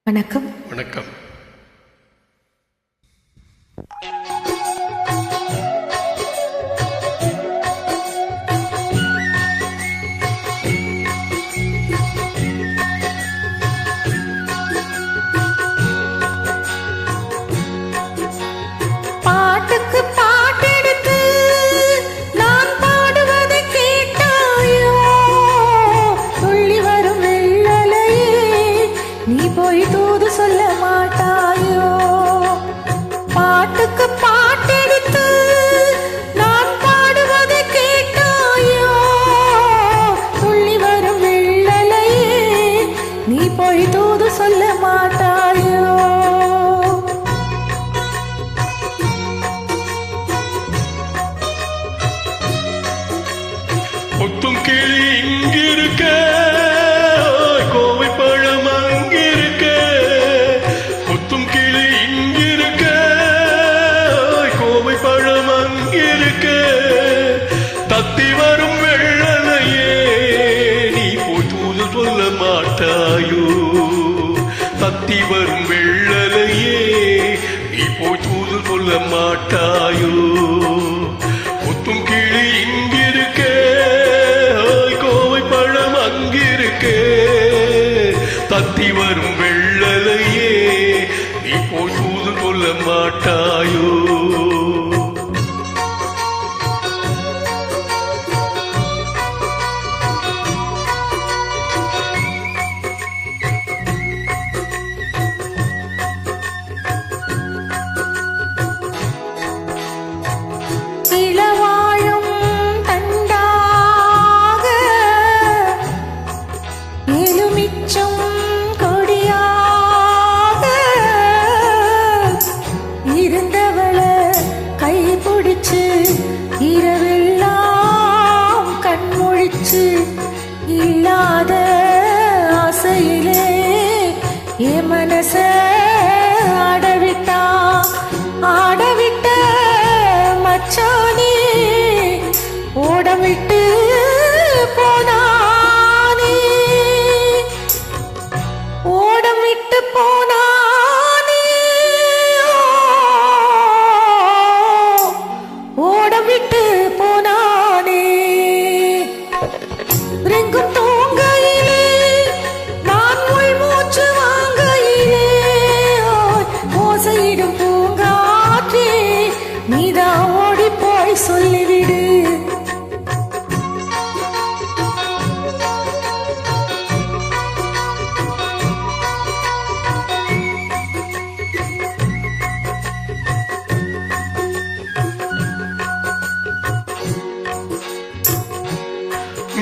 வணக்கம். வணக்கம். பாட்டுக்கு பாட்டெடுத்து நான் பாடுவதை கேட்டாயோ? துள்ளி வரும் வெள்ளலையே நீ போய் தூது சொல்ல மாட்டாயோ? பாட்டுக்கு பாட்டெடுத்து நான் பாடுவதை கேட்டாயோ? துள்ளி வரும் வெள்ளலையே நீ போய் தூது சொல்ல மாட்டாயோ? ஒத்தும் கிளி இங்கிருக்க, கோவை பழம் அங்கிருக்க. ஒத்தும் கிளி இங்கிருக்க, கோவை பழம் அங்கிருக்க. தத்தி வரும் வெள்ளலையே நீ போய் தூது சொல்ல மாட்டாயோ? தத்தி வரும் வெள்ளலையே நீ போய் தூது சொல்ல மாட்டாயோ? ஒத்தும் கிளி இங்கிருக்க, தத்தி வரும் வெள்ளலையே நீ போய் தூது சொல்ல மாட்டாயோ? இரவெல்லாம் கண்மொழிச்சு இல்லாத ஆசையிலே என் மனச ஆடவிட்ட மச்சானே ஓடவிட்டு போனானே, ஓடவிட்டு போனா விட்டு போனானே. ரெங்கும் தூங்கையிலே நான் உள் மூச்சு வாங்கையிலே ஓசையிடும் பூங்காற்றே நீதான் ஓடி போய் சொல்லிவிடு.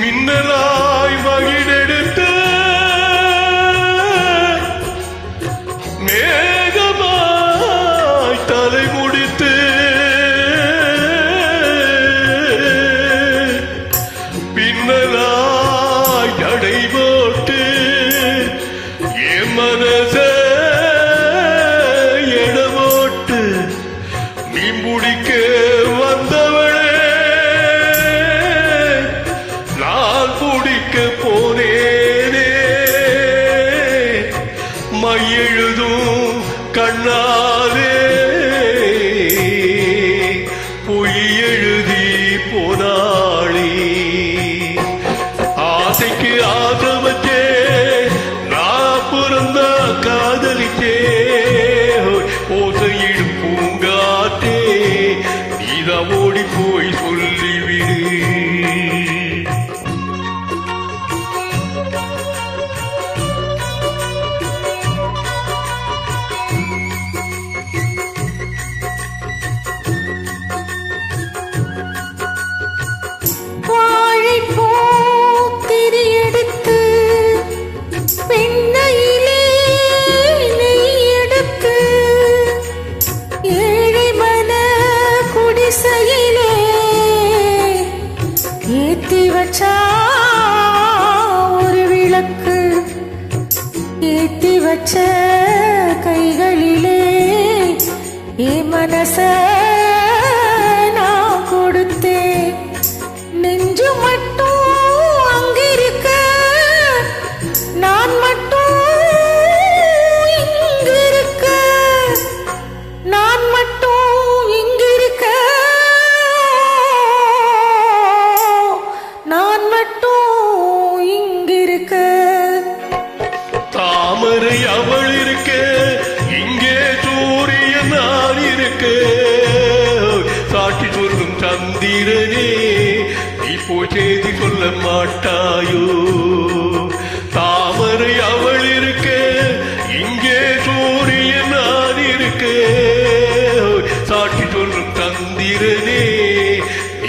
மின்னலாய் மகிழெடுத்து மேகமாய் தலை முடித்து பின்னலாய் நடை போட்டு என் மனச எடமோட்டு மீன் பிடிக்க வந்தவளே பிடிக்க போனேனே. மையெழுதும் கண்ணாலே பொய் எழுதி போனாளே. ஆசைக்கு ஆதவச்சே நான் பிறந்த காதலிச்சே ஓசையிடும் பூங்காத்தே நீதான் ஓடி போய் சொல்லிவிடு. ஒரு விளக்கு ஏத்தி வச்ச கைகளிலே என் மனச நான் கொடுத்தேன். நெஞ்சு மட்டும் அங்கிருக்க நான் மட்டும் தாமரை அவள் இருக்க இங்கே சூரியன் நான் இருக்க சாட்சி சொல்லும் சந்திரனே இப்போ செய்தி சொல்ல மாட்டாயோ தாமரை அவள் இருக்க இங்கே சூரியன் நான் இருக்க சாட்சி சொல்லும் சந்திரனே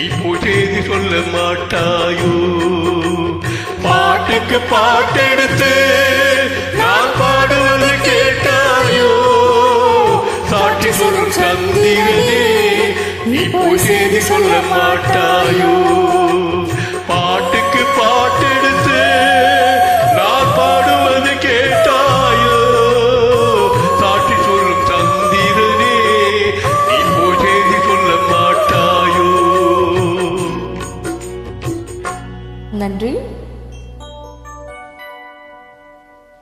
இப்போ செய்தி சொல்ல மாட்டாயோ பாட்டுக்கு பாட்டெடுத்து நான் பாடுவது கேட்டாயோ சாட்சி சொல்லும் சந்திரனே இப்போ செய்தி சொல்ல மாட்டாயோ பாட்டுக்கு பாட்டெடுத்து நான் பாடுவது கேட்டாயோ சாட்சி சொல்லும் சந்திரனே இப்போ செய்தி சொல்ல மாட்டாயோ நன்றி.